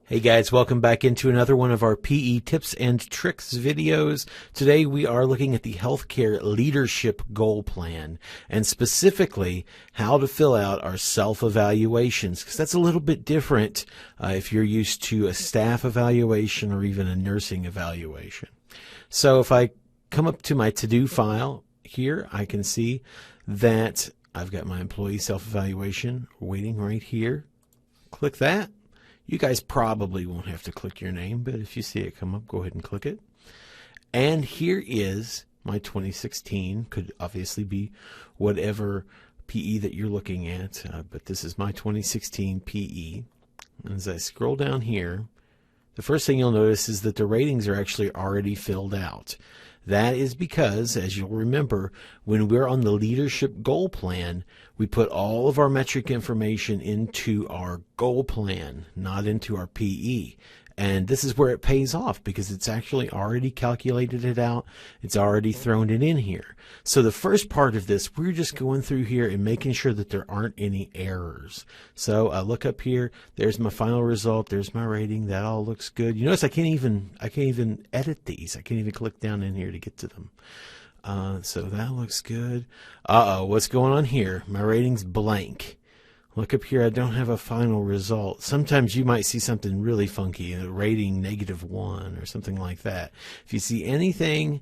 Hey guys, welcome back into another one of our PE tips and tricks videos. Today we are looking at the healthcare leadership goal plan and specifically how to fill out our self-evaluations, because that's a little bit different if you're used to a staff evaluation or even a nursing evaluation. So if I come up to my to-do file here, I can see that I've got my employee self-evaluation waiting right here. Click that. You guys probably won't have to click your name, but if you see it come up, go ahead and click it. And here is my 2016. Could obviously be whatever PE that you're looking at, but this is my 2016 PE. And as I scroll down here, the first thing you'll notice is that the ratings are actually already filled out. That is because, as you'll remember, when we're on the leadership goal plan, we put all of our metric information into our goal plan, not into our PE. And this is where it pays off because it's actually already calculated it out. It's already thrown it in here. So the first part of this, we're just going through here and making sure that there aren't any errors. So I look up here, there's my final result, there's my rating, that all looks good. You notice I can't even edit these. I can't even click down in here to get to them. So that looks good. What's going on here? My rating's blank. Look up here, I don't have a final result. Sometimes you might see something really funky, a rating -1 or something like that. If you see anything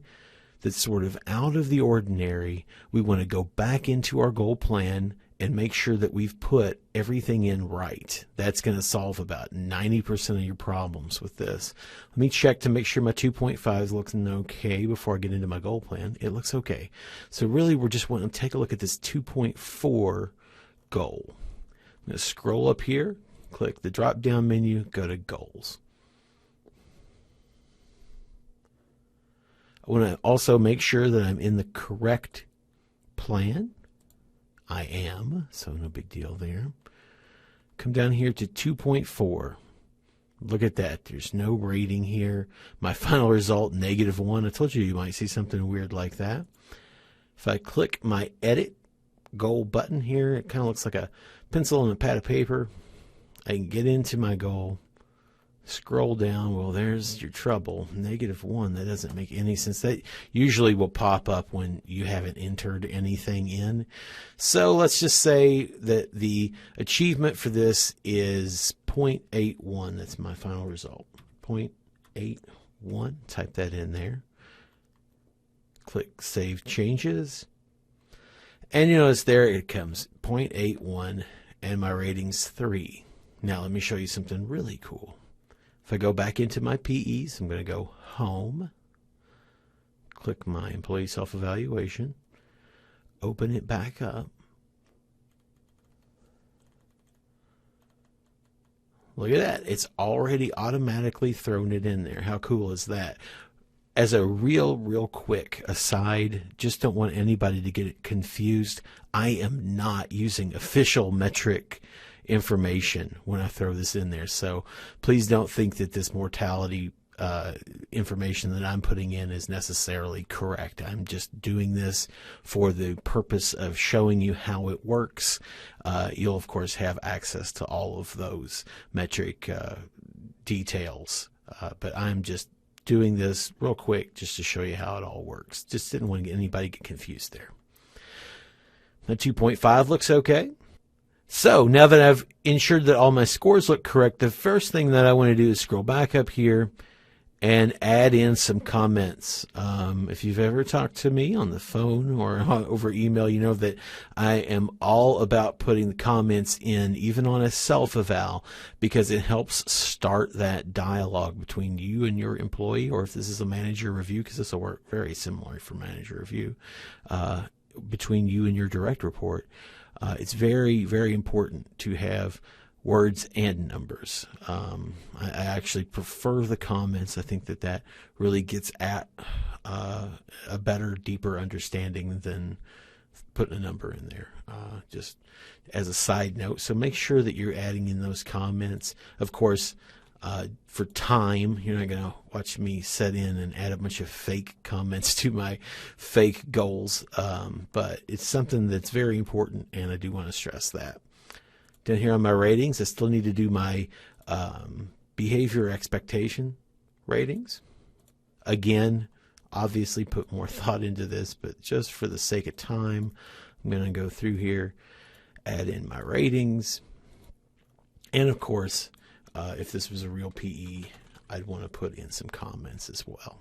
that's sort of out of the ordinary, we want to go back into our goal plan and make sure that we've put everything in right. That's going to solve about 90% of your problems with this. Let me check to make sure my 2.5 is looking okay before I get into my goal plan. It looks okay. So really we're just wanting to take a look at this 2.4 goal. I'm going to scroll up here, click the drop down menu, go to goals. I want to also make sure that I'm in the correct plan. I am, so no big deal there. Come down here to 2.4. Look at that. There's no rating here. My final result, -1. I told you might see something weird like that. If I click my edit goal button here, it kind of looks like a pencil and a pad of paper. I can get into my goal, scroll down. Well, there's your trouble, -1. That doesn't make any sense. That usually will pop up when you haven't entered anything in. So let's just say that the achievement for this is 0.81. That's my final result, 0.81. Type that in there. Click Save Changes. And you notice there it comes 0.81 and my rating's 3. Now let me show you something really cool. If I go back into my PEs, I'm going to go Home, click my Employee Self-Evaluation, open it back up. Look at that. It's already automatically thrown it in there. How cool is that? As a real quick aside, just don't want anybody to get it confused. I am not using official metric information when I throw this in there. So please don't think that this mortality information that I'm putting in is necessarily correct. I'm just doing this for the purpose of showing you how it works. You'll, of course, have access to all of those metric details, but I'm just doing this real quick just to show you how it all works. Just didn't want to get anybody get confused there. Now 2.5 looks okay. So now that I've ensured that all my scores look correct, the first thing that I want to do is scroll back up here and add in some comments. If you've ever talked to me on the phone or over email, you know that I am all about putting the comments in, even on a self-eval, because it helps start that dialogue between you and your employee, or if this is a manager review, because this will work very similar for manager review, between you and your direct report. It's very important to have words and numbers. I actually prefer the comments. I think that really gets at a better, deeper understanding than putting a number in there, just as a side note. So make sure that you're adding in those comments. Of course, for time, you're not going to watch me set in and add a bunch of fake comments to my fake goals, but it's something that's very important, and I do want to stress that. Down here on my ratings, I still need to do my behavior expectation ratings. Again, obviously put more thought into this, but just for the sake of time, I'm going to go through here, add in my ratings. And of course, if this was a real PE, I'd want to put in some comments as well.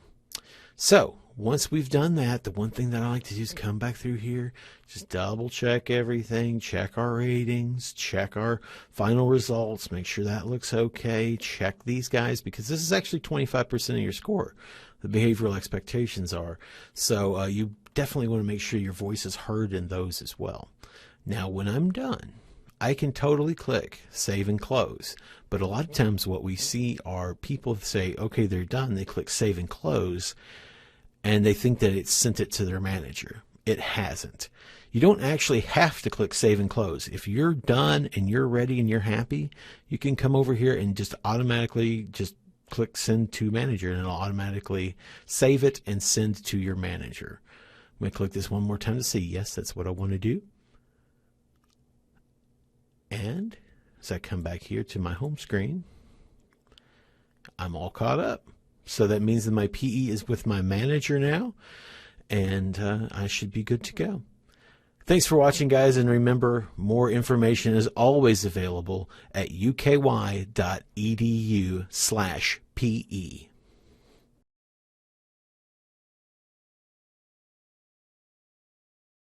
So once we've done that, the one thing that I like to do is come back through here, just double check everything, check our ratings, check our final results, make sure that looks okay, check these guys, because this is actually 25% of your score. The behavioral expectations are. So you definitely want to make sure your voice is heard in those as well. Now, when I'm done, I can totally click save and close. But a lot of times what we see are people say, okay, they're done. They click save and close, and they think that it's sent it to their manager. It hasn't. You don't actually have to click save and close. If you're done and you're ready and you're happy, you can come over here and just automatically just click send to manager, and it'll automatically save it and send to your manager. I'm going to click this one more time to say, yes, that's what I want to do. And as I come back here to my home screen, I'm all caught up. So that means that my PE is with my manager now, and I should be good to go. Thanks for watching, guys, and remember, more information is always available at uky.edu/PE.